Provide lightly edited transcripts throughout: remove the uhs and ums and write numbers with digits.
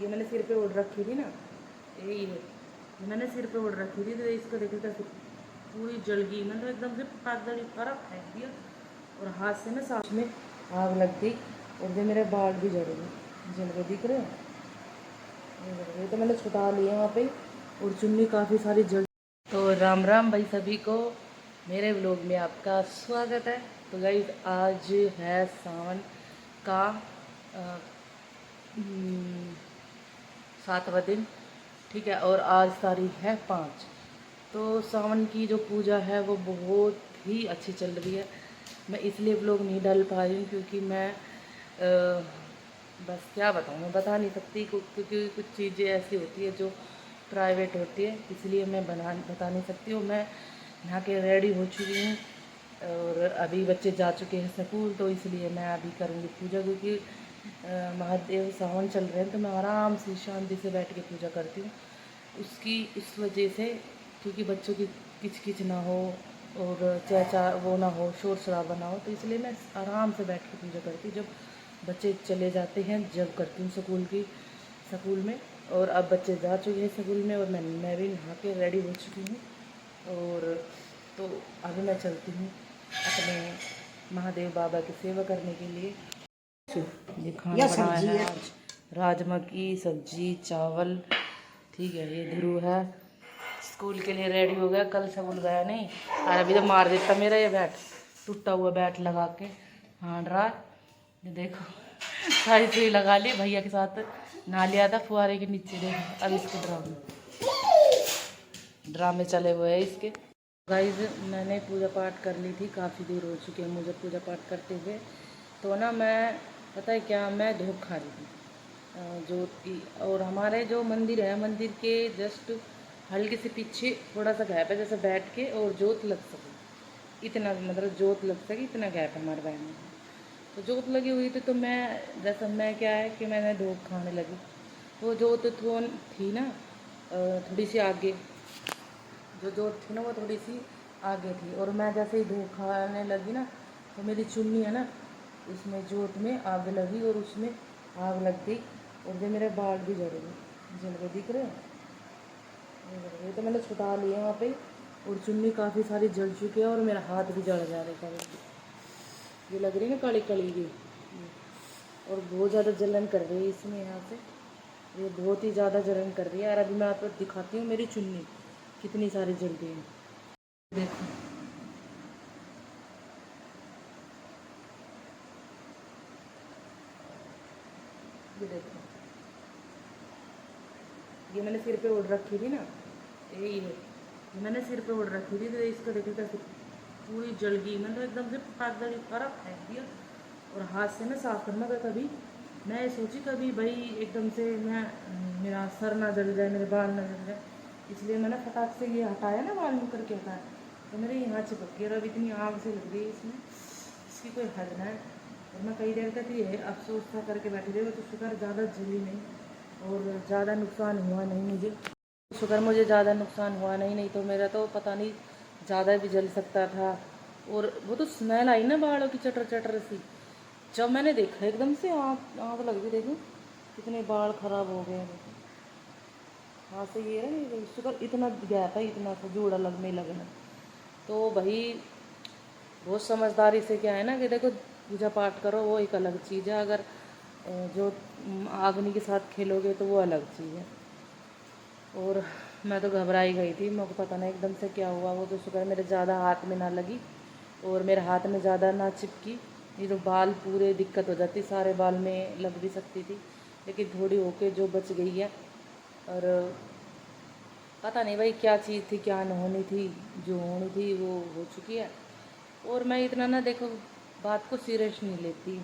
ये मैंने सिर पे ओढ़ रखी थी ना, यही है। ये मैंने सिर पे ओढ़ रखी थी, तो इसको देखो कैसे पूरी जल गई। मैंने तो एकदम से पागल फर्क फेंक दिया और हाथ से ना साथ में आग लग गई और जो मेरे बाल भी जल गए, जल गए, दिख रहे हैं ये तो मैंने छुटा लिए वहाँ पे। और चुन्नी काफ़ी सारी जल। तो राम राम भाई सभी को, मेरे व्लॉग में आपका स्वागत है। तो गाइस आज है सावन का 7वां दिन, ठीक है। और आज तारीख है 5। तो सावन की जो पूजा है वो बहुत ही अच्छी चल रही है। मैं इसलिए व्लॉग नहीं डाल पा रही हूँ क्योंकि मैं बस क्या बताऊँ, मैं बता नहीं सकती क्योंकि कुछ चीज़ें ऐसी होती है जो प्राइवेट होती है, इसलिए मैं बता नहीं सकती हूँ। मैं नहा के रेडी हो चुकी हूँ और अभी बच्चे जा चुके हैं स्कूल, तो इसलिए मैं अभी करूँगी पूजा क्योंकि महादेव सावन चल रहे हैं। तो मैं आराम से शांति से बैठ के पूजा करती हूँ उसकी इस वजह से, क्योंकि बच्चों की किचकिच ना हो और चहचा वो ना हो, शोर शराबा ना हो, तो इसलिए मैं आराम से बैठ के पूजा करती हूँ। जब बच्चे चले जाते हैं जब करती हूँ स्कूल में। और अब बच्चे जा चुके हैं स्कूल में और मैं भी नहा के रेडी हो चुकी हूँ। और तो अभी मैं चलती हूँ अपने महादेव बाबा की सेवा करने के लिए। ये खाना बनाया है आज, राजमा की सब्जी चावल, ठीक है। ये ध्रुव है स्कूल के लिए रेडी हो गया, कल स्कूल गया नहीं और अभी तो मार देता मेरा ये बैट, टूटा हुआ बैट लगा के हांड रहा। ये देखो सारी सुई लगा ली, भैया के साथ नहा लिया था फुहारे के नीचे। देखो अब इसके ड्रामे चले हुए हैं इसके। गाइज मैंने पूजा पाठ कर ली थी, काफ़ी देर हो चुकी है मुझे पूजा पाठ करते हुए। तो ना मैं पता है क्या, मैं धूप खा रही थी जोत की। और हमारे जो मंदिर है, मंदिर के जस्ट हल्के से पीछे थोड़ा सा गैप है, जैसे बैठ के और जोत लग सके इतना, मतलब जोत लग सके इतना गैप है हमारे बैठ में। तो जोत लगी हुई थी, तो मैं जैसा मैं क्या है कि मैंने धूप खाने लगी। वो जोत थी ना थोड़ी सी आगे, जो जोत थी ना वो थोड़ी सी आगे थी। और मैं जैसे ही धूप खाने लगी ना, तो मेरी चुन्नी है ना उसमें जोत में आग लगी और उसमें आग लग गई और जो मेरे बाल भी जल गए, दिख रहे हैं ये तो मैंने छुटा लिए वहाँ पे। और चुन्नी काफ़ी सारी जल चुकी है और मेरा हाथ भी जल जा रहा है, ये लग रही है ना काली काली ये। और बहुत ज़्यादा जलन कर रही है इसमें यहाँ से, ये बहुत ही ज़्यादा जलन कर रही है। और अभी मैं आपको दिखाती हूँ मेरी चुन्नी कितनी सारी जल गई है, देखो। ये देखो, ये मैंने सिर पे ओढ़ रखी थी ना, यही है। ये मैंने सिर पे ओढ़ रखी थी, तो इसको देखो कैसे पूरी जल गई। मैंने तो एकदम से पागल फर्क फेंक दिया और हाथ से ना साफ करना था। कभी मैं सोची कभी भाई एकदम से मैं मेरा सर ना जल जाए, मेरे बाल ना जल जाए, इसलिए मैंने फटाक से ये हटाया ना, बाल मुकर के हटाया, तो मेरे यहाँ चिपक गया। और अब इतनी आग से लग गई इसमें, इसकी कोई हद ना है। और मैं कई देर तक ये अफसोस था करके बैठी रही, तो शुक्र ज़्यादा जली नहीं और ज़्यादा नुकसान हुआ नहीं मुझे, शुक्र मुझे ज़्यादा नुकसान हुआ नहीं तो मेरा तो पता नहीं ज़्यादा भी जल सकता था। और वो तो स्मेल आई ना बालों की चटर चटर सी, जब मैंने देखा एकदम से आँख आँख लग गई। देखो कितने बाल ख़राब हो गए हैं। हाँ से ये है शुक्र इतना गया था, इतना सा जूड़ा लगने लगना। तो भाई बहुत समझदारी से क्या है ना कि देखो पूजा पाठ करो वो एक अलग चीज़ है, अगर जो अग्नि के साथ खेलोगे तो वो अलग चीज़ है। और मैं तो घबराई गई थी, मेरे को पता नहीं एकदम से क्या हुआ। वो तो शुक्र मेरे ज़्यादा हाथ में ना लगी और मेरे हाथ में ज़्यादा ना चिपकी, नहीं तो बाल पूरे दिक्कत हो जाती, सारे बाल में लग भी सकती थी, लेकिन थोड़ी होके जो बच गई है। और पता नहीं भाई क्या चीज़ थी क्या न होनी थी, जो होनी थी वो हो चुकी है। और मैं इतना ना देखो बात को सीरियस नहीं लेती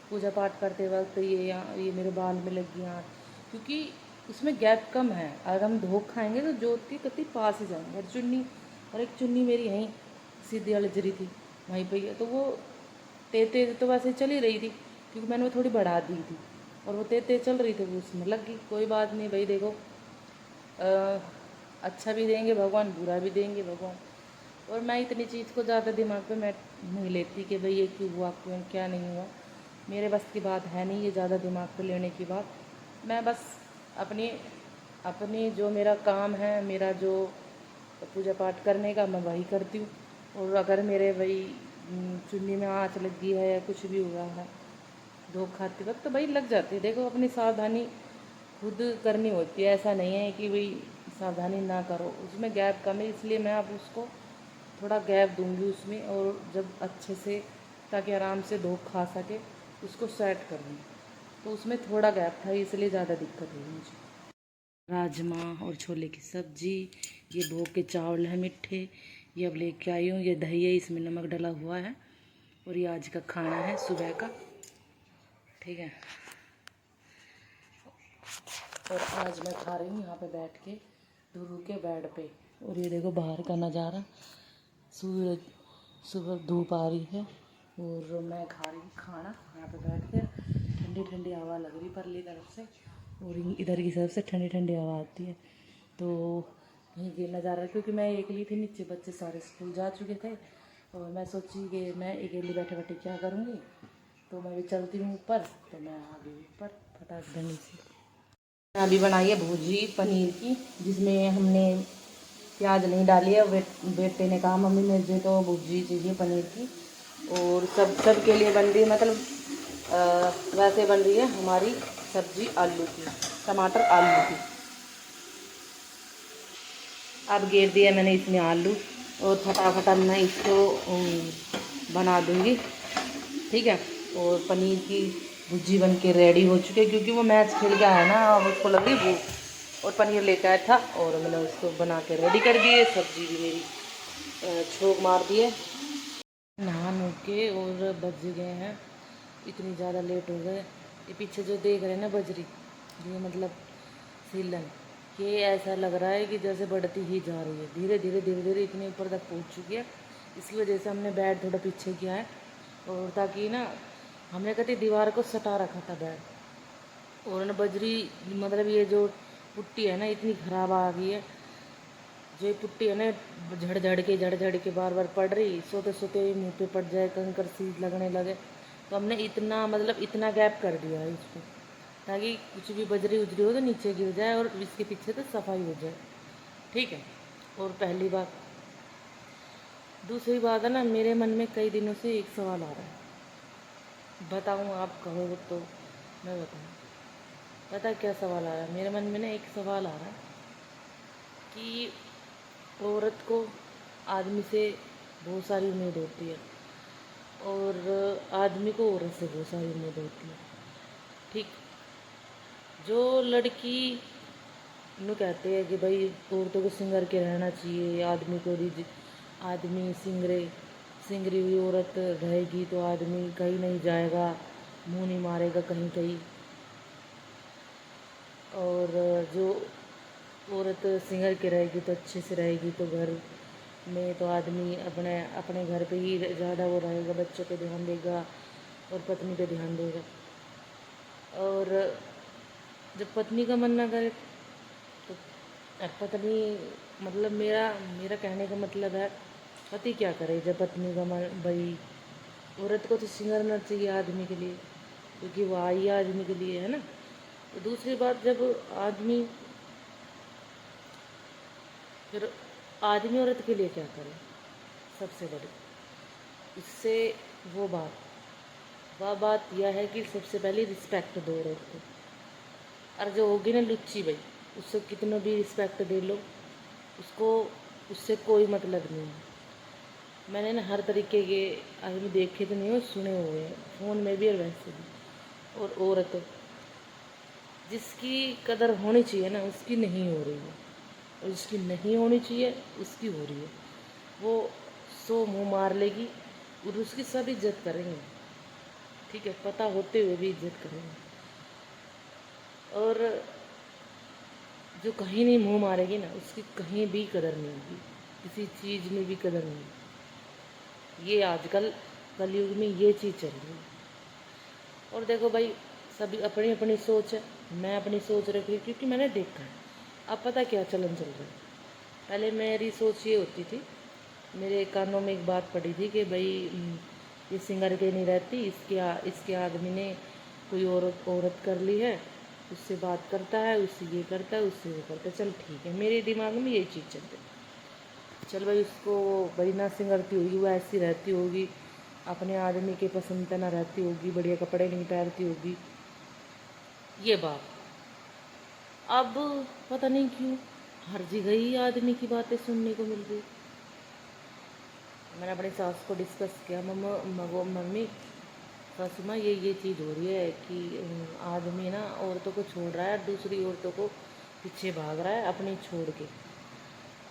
पूजा पाठ करते वक्त, ये मेरे बाल में लग गई आँच, क्योंकि उसमें गैप कम है। अगर हम धोख खाएंगे तो जोत के कति पास ही जाएंगे। और एक चुन्नी मेरी यहीं सीधी वाली जरी थी वहीं पे ही है, तो वो तेज तेज तो वैसे चल ही रही थी क्योंकि मैंने वो थोड़ी बढ़ा दी थी और वो तेज तेज चल रही थी, वो उसमें लग गई। कोई बात नहीं भाई, देखो अच्छा भी देंगे भगवान, बुरा भी देंगे भगवान। और मैं इतनी चीज़ को ज़्यादा दिमाग पे मैं नहीं लेती कि भाई ये क्यों हुआ क्यों क्या नहीं हुआ, मेरे बस की बात है नहीं ये ज़्यादा दिमाग पे लेने की बात। मैं बस अपनी अपनी जो मेरा काम है, मेरा जो पूजा पाठ करने का, मैं वही करती हूँ। और अगर मेरे वही चुन्नी में आँच लगी है या कुछ भी हुआ है धूप खाते वक्त, तो भाई लग जाती है। देखो अपनी सावधानी खुद करनी होती है, ऐसा नहीं है कि भाई सावधानी ना करो। उसमें गैप कम है, इसलिए मैं अब उसको थोड़ा गैप दूंगी उसमें, और जब अच्छे से, ताकि आराम से धूप खा सके, उसको सेट करूँगी। तो उसमें थोड़ा गैप था, इसलिए ज़्यादा दिक्कत हुई मुझे। राजमा और छोले की सब्जी, ये भोग के चावल है मीठे, ये अब लेके आई हूँ। ये दही है, इसमें नमक डला हुआ है। और ये आज का खाना है सुबह का, ठीक है। और आज मैं खा रही हूँ यहाँ पे बैठ के, धुरू के बेड पे। और ये देखो बाहर का नज़ारा, सूरज, सुबह धूप आ रही है और मैं खा रही हूँ खाना यहाँ पे बैठ कर। ठंडी ठंडी हवा लग रही परली तरफ से, और इधर की तरफ से ठंडी ठंडी हवा आती है। तो यहीं ये नज़ारा, क्योंकि मैं अकेली थी, नीचे बच्चे सारे स्कूल जा चुके थे, और मैं सोची कि मैं अकेली बैठे बैठे क्या करूँगी, तो मैं भी चलती हूँ ऊपर। तो मैं आ गई ऊपर फटाक देने से। अभी बनाई है भुजी पनीर की, जिसमें हमने प्याज नहीं डाली है। बेटे ने कहा मम्मी मुझे तो भुजी चाहिए पनीर की, और सब के लिए बन रही है, मतलब वैसे बन रही है हमारी सब्जी आलू की, टमाटर आलू की। अब घेर दिया मैंने इसमें आलू, और फटाफट मैं इसको बना दूँगी, ठीक है। और पनीर की भुजी बन के रेडी हो चुकी है, क्योंकि वो मैच खेल के आया ना, अब उसको लग रही भूख, और पनीर लेकर आया था, और मैंने उसको बना के रेडी कर दिए। सब्जी भी मेरी छोंक मार दिए। नहा नु के, और बज गए हैं इतनी ज़्यादा लेट हो गए। ये पीछे जो देख रहे हैं ना बजरी, ये मतलब सीलन, ये ऐसा लग रहा है कि जैसे बढ़ती ही जा रही है, धीरे धीरे धीरे धीरे इतने ऊपर तक पहुंच चुकी है। इसकी वजह से हमने बेड थोड़ा पीछे किया है, और ताकि ना, हमने कहते दीवार को सटा रखा था बेड। और ना बजरी, मतलब ये जो पुट्टी है ना, इतनी ख़राब आ गई है। जो ये पुट्टी है ना, झड़ झड़ के बार बार पड़ रही, सोते सोते मुँह पे पड़ जाए, कंकर सीध लगने लगे। तो हमने इतना, मतलब इतना गैप कर दिया है इसको, ताकि कुछ भी बजरी उजरी हो तो नीचे गिर जाए, और इसके पीछे तो सफाई हो जाए, ठीक है। और पहली बात, दूसरी बात है ना, मेरे मन में कई दिनों से एक सवाल आ रहा है, बताऊँ आप कहो तो मैं बताऊँ। पता है क्या सवाल आ रहा है मेरे मन में? ना एक सवाल आ रहा है कि औरत को आदमी से बहुत सारी उम्मीद होती है, और आदमी को औरत से बहुत सारी उम्मीद होती है, ठीक। जो लड़की नु कहते हैं कि भाई औरतों को सिंगर के रहना चाहिए, आदमी को आदमी सिंगरी हुई औरत रहेगी तो आदमी कहीं नहीं जाएगा, मुंह नहीं मारेगा कहीं कहीं। और जो औरत सिंगर के रहेगी तो अच्छे से रहेगी, तो घर में तो आदमी अपने अपने घर पे ही ज़्यादा वो रहेगा, बच्चों पे ध्यान देगा और पत्नी पे ध्यान देगा। और जब पत्नी का मन ना करे तो पत्नी, मतलब मेरा मेरा कहने का मतलब है, पति क्या करे जब पत्नी का मन, भाई औरत को तो सिंगारना चाहिए आदमी के लिए, क्योंकि वो आई है आदमी के लिए, है ना। तो दूसरी बात, जब आदमी, फिर आदमी औरत के लिए क्या करे, सबसे बड़ी इससे वो बात यह है कि सबसे पहले रिस्पेक्ट दो औरत को। और जो होगी ना लुच्ची भाई, उससे कितना भी रिस्पेक्ट दे लो, उसको, उससे कोई मतलब नहीं है। मैंने ना हर तरीके के आदमी देखे तो नहीं हो, सुने हुए हैं फ़ोन में भी और वैसे भी। और औरत जिसकी कदर होनी चाहिए ना, उसकी नहीं हो रही है, और जिसकी नहीं होनी चाहिए उसकी हो रही है। वो 100 मुँह मार लेगी, और उसकी सब इज्जत करेंगे, ठीक है, पता होते हुए भी इज्जत करेंगे। और जो कहीं नहीं मुँह मारेगी ना, उसकी कहीं भी कदर नहीं होगी, किसी चीज़ में भी कदर नहीं होगी। ये आजकल कलयुग में ये चीज़ चल रही है। और देखो भाई, सभी अपनी अपनी सोच है, मैं अपनी सोच रखी, क्योंकि मैंने देखा है। अब पता क्या चलन चल रहा है, पहले मेरी सोच ये होती थी, मेरे कानों में एक बात पड़ी थी कि भाई ये सिंगर के नहीं रहती, इसके आदमी ने कोई औरत कर ली है, उससे बात करता है, उससे ये करता है, उससे वो करता है। चल ठीक है, मेरे दिमाग में यही चीज़ चलती है। चल भाई, उसको बरीना सिंह करती होगी, वो ऐसी रहती होगी, अपने आदमी के पसंद ना रहती होगी, बढ़िया कपड़े नहीं पहनती होगी, ये बात। अब पता नहीं क्यों हर जगह ही आदमी की बातें सुनने को मिल रही। मैंने अपनी सास को डिस्कस किया, मम्मी सासू माँ ये चीज़ हो रही है कि आदमी ना औरतों को छोड़ रहा है, दूसरी औरतों को पीछे भाग रहा है अपनी छोड़ के।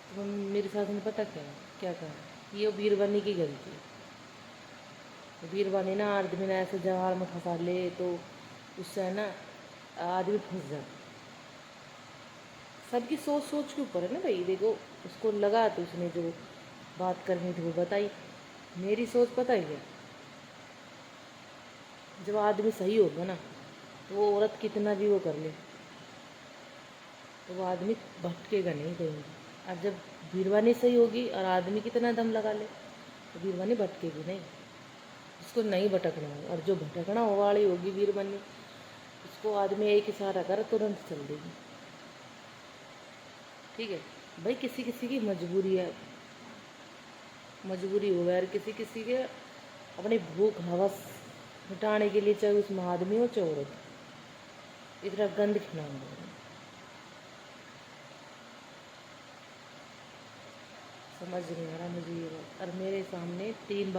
तो मेरी सास ने पता क्या कहा, ये बीरबनी की गलती है। बीरबनी ना आदमी ने ऐसे जहार में फंसा ले तो उससे है ना आदमी फंस जाए। सबकी सोच सोच के ऊपर है ना भाई। देखो, उसको लगा तो उसने जो बात करनी थी वो बताई। मेरी सोच पता ही है, जब आदमी सही होगा ना तो वो औरत कितना भी वो कर ले तो वो आदमी भटकेगा नहीं कहीं। और जब बीरबानी सही होगी और आदमी कितना दम लगा ले तो बीरबानी भटकेगी नहीं। उसको नहीं भटकना है, और जो भटकना हो वाली होगी बीरबानी, उसको आदमी एक इशारा कर तुरंत चल देगी। ठीक है भाई, किसी किसी की मजबूरी है, मजबूरी हो यार, किसी किसी के अपनी भूख हवस मिटाने के लिए, चाहे उसमें आदमी हो चाहे औरत, इतना गंद खिलाऊंगा। समझ नहीं आ रहा मुझे ये बात। और मेरे सामने तीन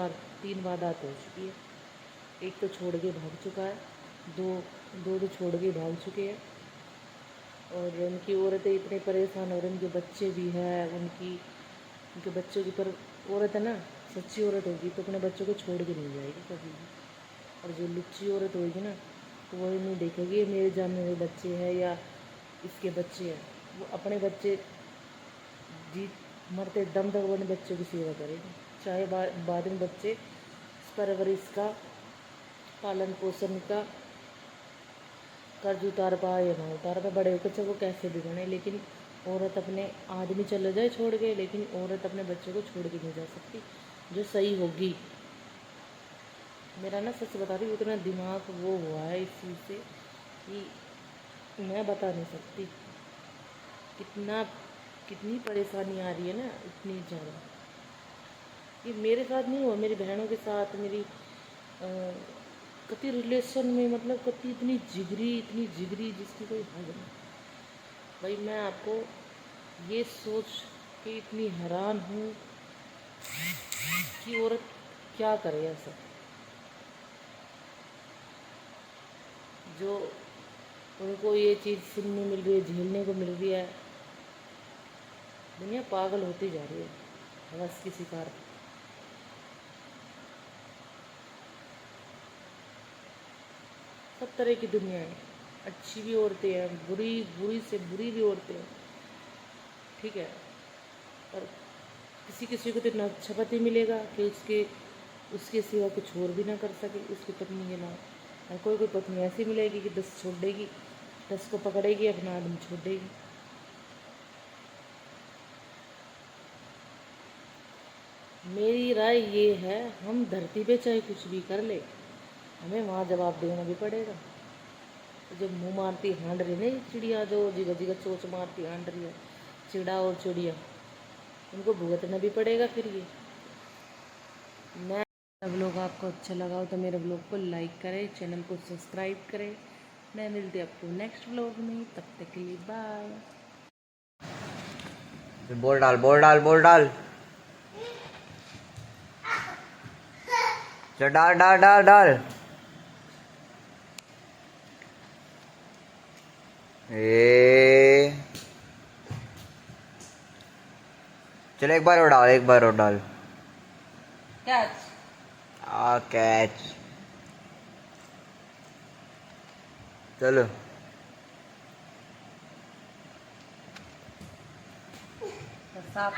वारदात हो चुकी है। एक तो छोड़ के भाग चुका है, दो दो तो छोड़ के भाग चुके हैं, और उनकी औरतें इतने परेशान हो रही, उनके बच्चे भी हैं, उनके बच्चों की पर औरत है ना, सच्ची औरत होगी तो अपने बच्चों को छोड़ के नहीं जाएगी कभी भी। और जो लुच्ची औरत होगी ना, तो वो नहीं देखेगी ये मेरे जानने वाले बच्चे हैं या इसके बच्चे हैं, वो अपने बच्चे जी मरते दम तक वो अपने बच्चों की सेवा करेगी। चाहे बाद में बच्चे परवरिश का, पालन पोषण का कर्ज उतार पाए या ना उतार पाए, बड़े होकर चाहे वो कैसे भी बने, लेकिन औरत अपने आदमी चले जाए छोड़ के, लेकिन औरत अपने बच्चों को छोड़ के नहीं जा सकती जो सही होगी। मेरा ना सच बता रही हूँ, उतना दिमाग वो हुआ है इस चीज़ से कि मैं बता नहीं सकती कितना कितनी परेशानी आ रही है ना, इतनी ज़्यादा। ये मेरे साथ नहीं हुआ, मेरी बहनों के साथ, मेरी कति रिलेशन में, मतलब कति इतनी जिगरी जिसकी कोई हद नहीं। भाई मैं आपको ये सोच के इतनी हैरान हूँ कि औरत क्या करे ऐसा, जो उनको ये चीज़ सुनने मिल रही है, झेलने को मिल रही है। दुनिया पागल होती जा रही है हवस की शिकार। सब तरह की दुनिया है, अच्छी भी औरतें हैं, बुरी बुरी से बुरी भी औरतें हैं। ठीक है, और किसी किसी को तो इतना अच्छा पति मिलेगा कि उसके सिवा कुछ और भी ना कर सके उसकी पत्नी के नाम। और कोई पत्नी ऐसी मिलेगी कि 10 छोड़ देगी, 10 को पकड़ेगी, अपना आदमी छोड़ देगी। मेरी राय ये है, हम धरती पे चाहे कुछ भी कर ले, हमें वहाँ जवाब देना भी पड़ेगा। तो जब मुँह मारती हांड रही नहीं चिड़िया, जो जिगा जिगा चोच मारती हांड रही है, चिड़ा और चिड़िया, उनको भुगतना भी पड़ेगा फिर ये। मैं ब्लॉग आपको अच्छा लगा हो तो मेरे ब्लॉग को लाइक करें, चैनल को सब्सक्राइब करें। मैं मिलती हूँ आपको नेक्स्ट ब्लॉग में, तब तक के लिए बाय। बोल डाल बोल डाल बोल डाल, चल डाल डाल डाल डाल। ए चल एक बार और डाल, एक बार और डाल। कैच। आ कैच, चलो। साफ